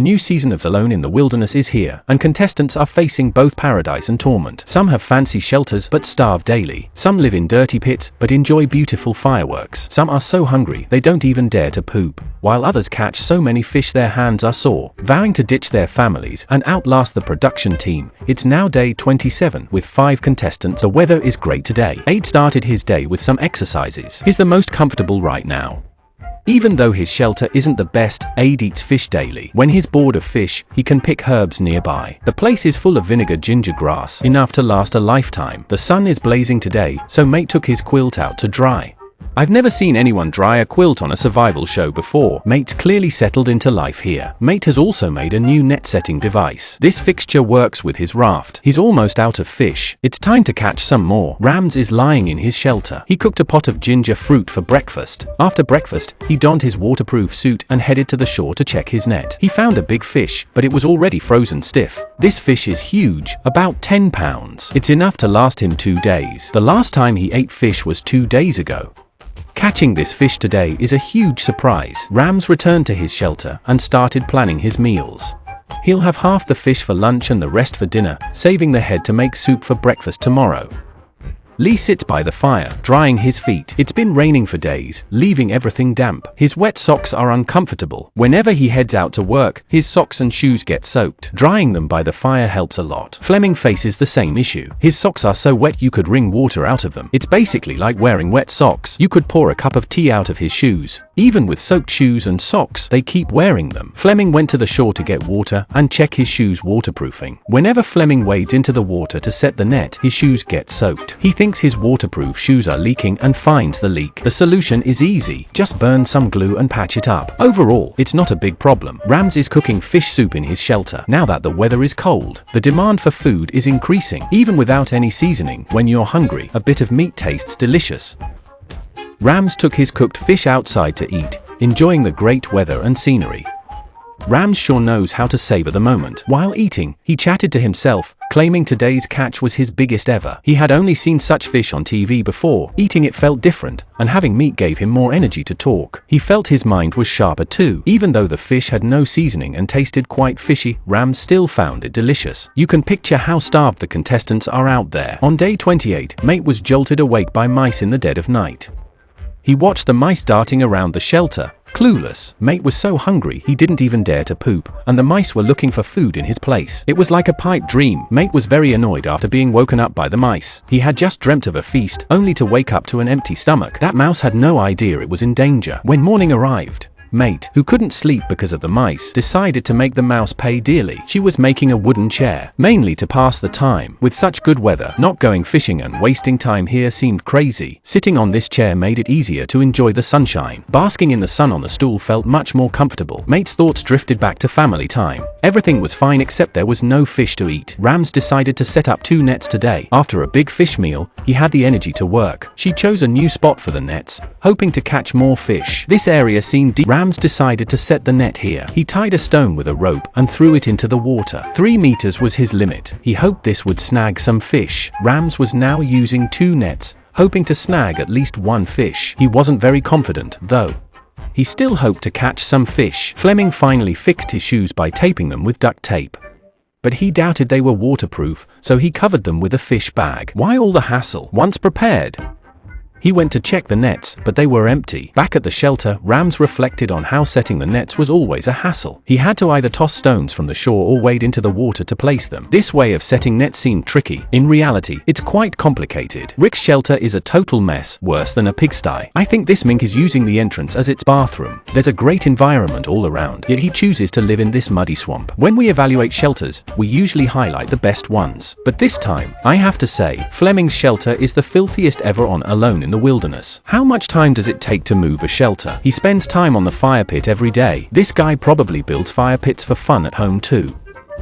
new season of Alone in the Wilderness is here, and contestants are facing both paradise and torment. Some have fancy shelters but starve daily. Some live in dirty pits but enjoy beautiful fireworks. Some are so hungry they don't even dare to poop, while others catch so many fish their hands are sore. Vowing to ditch their families and outlast the production team, it's now day 27 with 5 contestants. The weather is great today. Aid started his day with some exercises. He's the most comfortable right now. Even though his shelter isn't the best, Aid eats fish daily. When he's bored of fish, he can pick herbs nearby. The place is full of vinegar ginger grass, enough to last a lifetime. The sun is blazing today, so Mate took his quilt out to dry. I've never seen anyone dry a quilt on a survival show before. Mate's clearly settled into life here. Mate has also made a new net setting device. This fixture works with his raft. He's almost out of fish. It's time to catch some more. Rams is lying in his shelter. He cooked a pot of ginger fruit for breakfast. After breakfast, he donned his waterproof suit and headed to the shore to check his net. He found a big fish, but it was already frozen stiff. This fish is huge, about 10 pounds. It's enough to last him 2 days. The last time he ate fish was 2 days ago. Catching this fish today is a huge surprise. Rams returned to his shelter and started planning his meals. He'll have half the fish for lunch and the rest for dinner, saving the head to make soup for breakfast tomorrow. Lee sits by the fire, drying his feet. It's been raining for days, leaving everything damp. His wet socks are uncomfortable. Whenever he heads out to work, his socks and shoes get soaked. Drying them by the fire helps a lot. Fleming faces the same issue. His socks are so wet you could wring water out of them. It's basically like wearing wet socks. You could pour a cup of tea out of his shoes. Even with soaked shoes and socks, they keep wearing them. Fleming went to the shore to get water and check his shoes waterproofing. Whenever Fleming wades into the water to set the net, his shoes get soaked. He thinks his waterproof shoes are leaking and finds the leak. The solution is easy. Just burn some glue and patch it up. Overall, it's not a big problem. Rams is cooking fish soup in his shelter. Now that the weather is cold, the demand for food is increasing. Even without any seasoning, when you're hungry, a bit of meat tastes delicious. Rams took his cooked fish outside to eat, enjoying the great weather and scenery. Rams sure knows how to savor the moment. While eating, he chatted to himself, claiming today's catch was his biggest ever. He had only seen such fish on TV before. Eating it felt different, and having meat gave him more energy to talk. He felt his mind was sharper too. Even though the fish had no seasoning and tasted quite fishy, Rams still found it delicious. You can picture how starved the contestants are out there. On day 28, Mate was jolted awake by mice in the dead of night. He watched the mice darting around the shelter. Clueless, Mate was so hungry he didn't even dare to poop, and the mice were looking for food in his place. It was like a pipe dream. Mate was very annoyed after being woken up by the mice. He had just dreamt of a feast, only to wake up to an empty stomach. That mouse had no idea it was in danger. When morning arrived, Mate, who couldn't sleep because of the mice, decided to make the mouse pay dearly. She was making a wooden chair, mainly to pass the time. With such good weather, not going fishing and wasting time here seemed crazy. Sitting on this chair made it easier to enjoy the sunshine. Basking in the sun on the stool felt much more comfortable. Mate's thoughts drifted back to family time. Everything was fine except there was no fish to eat. Rams decided to set up 2 nets today. After a big fish meal, he had the energy to work. She chose a new spot for the nets, hoping to catch more fish. This area seemed deep. Rams decided to set the net here. He tied a stone with a rope and threw it into the water. 3 meters was his limit. He hoped this would snag some fish. Rams was now using 2 nets, hoping to snag at least 1 fish. He wasn't very confident, though. He still hoped to catch some fish. Fleming finally fixed his shoes by taping them with duct tape. But he doubted they were waterproof, so he covered them with a fish bag. Why all the hassle? Once prepared, he went to check the nets, but they were empty. Back at the shelter, Rams reflected on how setting the nets was always a hassle. He had to either toss stones from the shore or wade into the water to place them. This way of setting nets seemed tricky. In reality, it's quite complicated. Rick's shelter is a total mess, worse than a pigsty. I think this mink is using the entrance as its bathroom. There's a great environment all around, yet he chooses to live in this muddy swamp. When we evaluate shelters, we usually highlight the best ones. But this time, I have to say, Fleming's shelter is the filthiest ever on Alone in the Wilderness. How much time does it take to move a shelter? He spends time on the fire pit every day. This guy probably builds fire pits for fun at home too.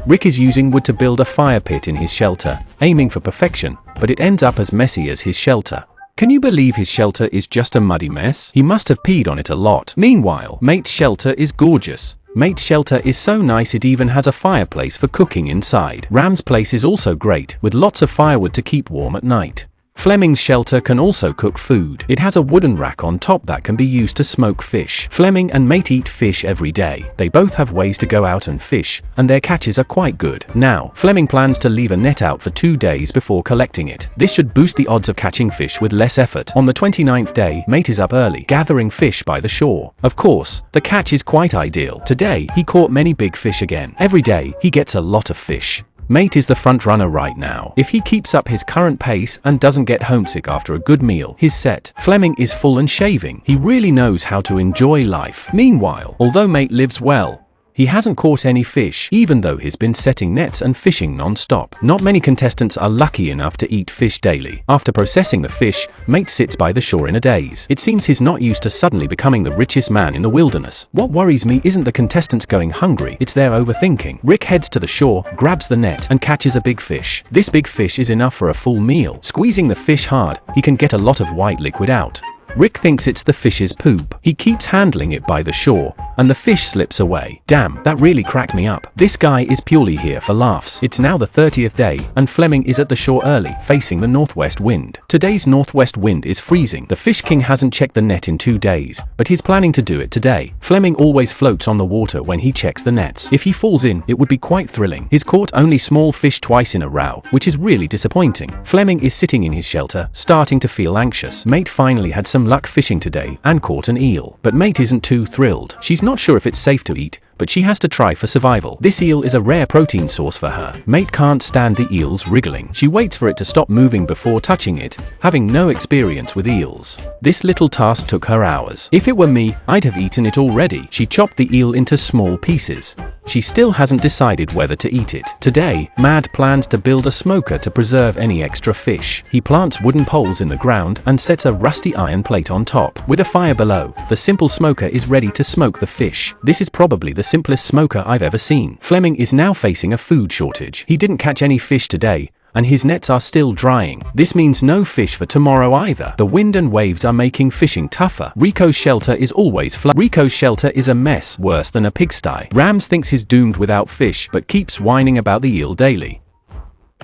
Rick is using wood to build a fire pit in his shelter, aiming for perfection, but it ends up as messy as his shelter. Can you believe his shelter is just a muddy mess? He must have peed on it a lot. Meanwhile, Mate's shelter is gorgeous. Mate's shelter is so nice it even has a fireplace for cooking inside. Ram's place is also great, with lots of firewood to keep warm at night. Fleming's shelter can also cook food. It has a wooden rack on top that can be used to smoke fish. Fleming and Mate eat fish every day. They both have ways to go out and fish, and their catches are quite good. Now, Fleming plans to leave a net out for 2 days before collecting it. This should boost the odds of catching fish with less effort. On the 29th day, Mate is up early, gathering fish by the shore. Of course, the catch is quite ideal. Today, he caught many big fish again. Every day, he gets a lot of fish. Mate is the front runner right now. If he keeps up his current pace and doesn't get homesick after a good meal, he's set. Fleming is full and shaving. He really knows how to enjoy life. Meanwhile, although Mate lives well, he hasn't caught any fish, even though he's been setting nets and fishing non-stop. Not many contestants are lucky enough to eat fish daily. After processing the fish, Mate sits by the shore in a daze. It seems he's not used to suddenly becoming the richest man in the wilderness. What worries me isn't the contestants going hungry, it's their overthinking. Rick heads to the shore, grabs the net, and catches a big fish. This big fish is enough for a full meal. Squeezing the fish hard, he can get a lot of white liquid out. Rick thinks it's the fish's poop. He keeps handling it by the shore, and the fish slips away. Damn, that really cracked me up. This guy is purely here for laughs. It's now the 30th day, and Fleming is at the shore early, facing the northwest wind. Today's northwest wind is freezing. The Fish King hasn't checked the net in 2 days, but he's planning to do it today. Fleming always floats on the water when he checks the nets. If he falls in, it would be quite thrilling. He's caught only small fish twice in a row, which is really disappointing. Fleming is sitting in his shelter, starting to feel anxious. Mate finally had some luck fishing today and caught an eel, but Mate isn't too thrilled. She's not sure if it's safe to eat, but she has to try for survival. This eel is a rare protein source for her. Mate can't stand the eels wriggling. She waits for it to stop moving before touching it, having no experience with eels. This little task took her hours. If it were me, I'd have eaten it already. She chopped the eel into small pieces. She still hasn't decided whether to eat it. Today, Mad plans to build a smoker to preserve any extra fish. He plants wooden poles in the ground and sets a rusty iron plate on top. With a fire below, the simple smoker is ready to smoke the fish. This is probably the simplest smoker I've ever seen. Fleming is now facing a food shortage. He didn't catch any fish today, and his nets are still drying. This means no fish for tomorrow either. The wind and waves are making fishing tougher. Rico's shelter is always flooded. Rico's shelter is a mess, worse than a pigsty. Rams thinks he's doomed without fish, but keeps whining about the eel daily.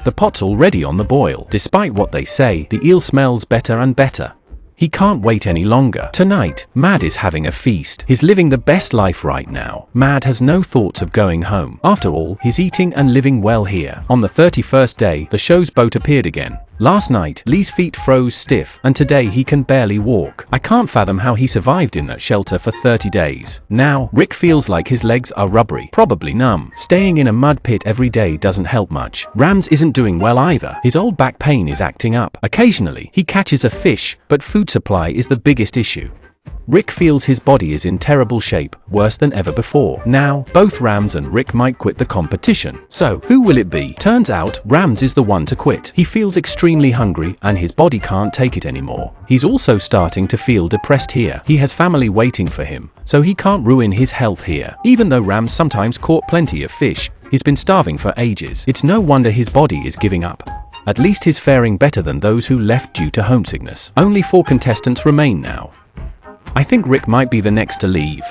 The pot's already on the boil. Despite what they say, the eel smells better and better. He can't wait any longer. Tonight, Mad is having a feast. He's living the best life right now. Mad has no thoughts of going home. After all, he's eating and living well here. On the 31st day, the show's boat appeared again. Last night, Lee's feet froze stiff, and today he can barely walk. I can't fathom how he survived in that shelter for 30 days. Now, Rick feels like his legs are rubbery, probably numb. Staying in a mud pit every day doesn't help much. Rams isn't doing well either. His old back pain is acting up. Occasionally, he catches a fish, but food supply is the biggest issue. Rick feels his body is in terrible shape, worse than ever before. Now, both Rams and Rick might quit the competition. So, who will it be? Turns out, Rams is the one to quit. He feels extremely hungry, and his body can't take it anymore. He's also starting to feel depressed here. He has family waiting for him, so he can't ruin his health here. Even though Rams sometimes caught plenty of fish, he's been starving for ages. It's no wonder his body is giving up. At least he's faring better than those who left due to homesickness. Only 4 contestants remain now. I think Rick might be the next to leave.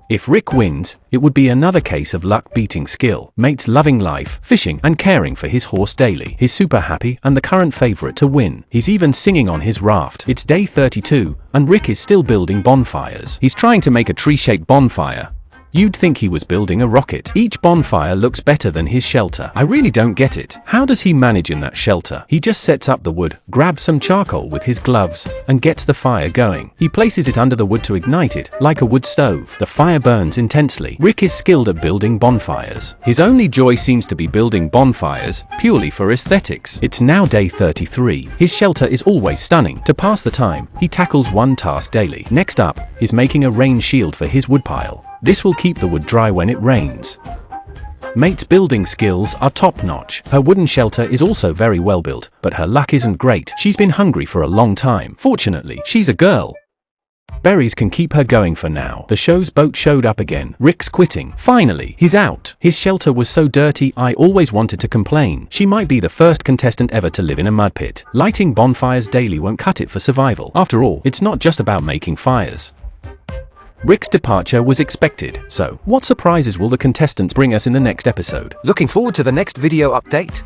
If Rick wins, it would be another case of luck beating skill. Mate's loving life, fishing, and caring for his horse daily. He's super happy and the current favorite to win. He's even singing on his raft. It's day 32, and Rick is still building bonfires. He's trying to make a tree-shaped bonfire. You'd think he was building a rocket. Each bonfire looks better than his shelter. I really don't get it. How does he manage in that shelter? He just sets up the wood, grabs some charcoal with his gloves, and gets the fire going. He places it under the wood to ignite it, like a wood stove. The fire burns intensely. Rick is skilled at building bonfires. His only joy seems to be building bonfires, purely for aesthetics. It's now day 33. His shelter is always stunning. To pass the time, he tackles one task daily. Next up is making a rain shield for his woodpile. This will keep the wood dry when it rains. Mate's building skills are top-notch. Her wooden shelter is also very well built, but her luck isn't great. She's been hungry for a long time. Fortunately, she's a girl. Berries can keep her going for now. The show's boat showed up again. Rick's quitting. Finally, he's out. His shelter was so dirty, I always wanted to complain. She might be the first contestant ever to live in a mud pit. Lighting bonfires daily won't cut it for survival. After all, it's not just about making fires. Rick's departure was expected, so what surprises will the contestants bring us in the next episode? Looking forward to the next video update.